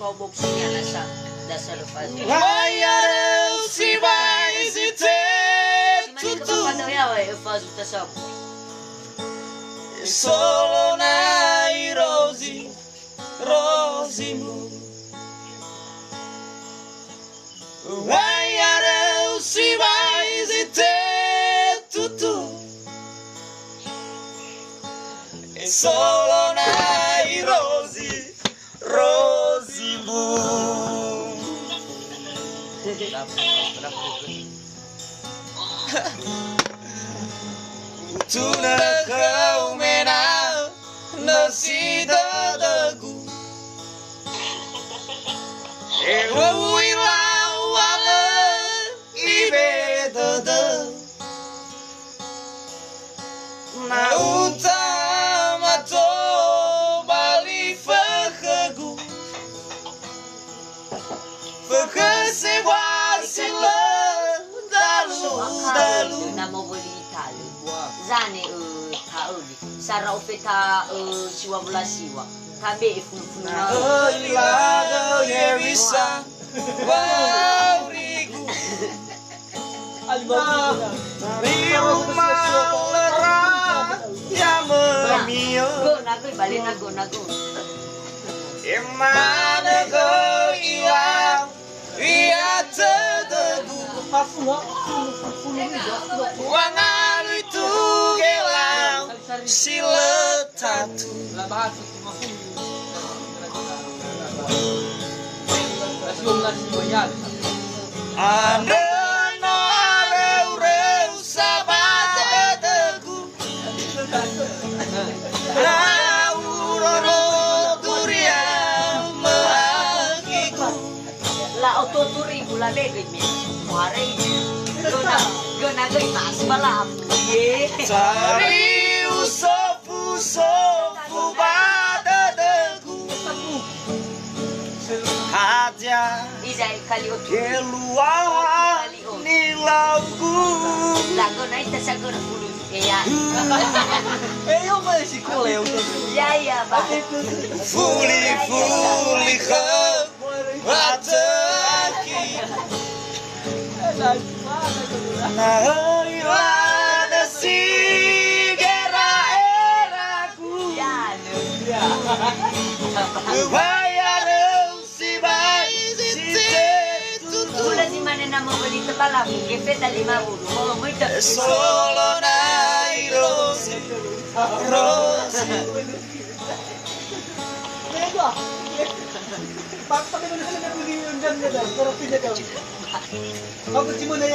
Ikaw boxing yan nasa dasal pa. Guaiarão se vai se ter Tutu. tudo Quando eu faço o tasap. solo nai rose rose moon. Guaiarão se vai se ter tudo solo nai rose rose moon. Tuna kau menang nasi dadaku. Ewa wilau wala ibe dada. Na utama to bali fakagu. Fakasiwa sila dalu dalu. Namo boli talo. Zane tauli. Sara ofeta siwa bula siwa. Kabe ifuna. Ilaga yewisa waurigu. Rumah lerah yang memio. Go nago balik nago. Emana go ilang ia tetedu. Wangan itu gelang sila tatu. Anda no areu sabat tetedu. Auroro durian mengakiku. La ototuri bula legay me. Muare. Go nago mas bala. Ye. Cari usofu badadaku. Haja Izay kali otu. keluar nilauku. Lago na ita sa gona bulu. Ya. Eu mas se coleu. Ya ba. Fuli ke bataki. Naila sigera eraku. Ya. Guaiarão se vai se ter tudo Bula si mana nama beli tebala. Efek dah 50. Oh muito. solo nai rose rose. Pag pag ano na sila nabili yung jam niya daw, pero pinagaw. Pag mo na yan.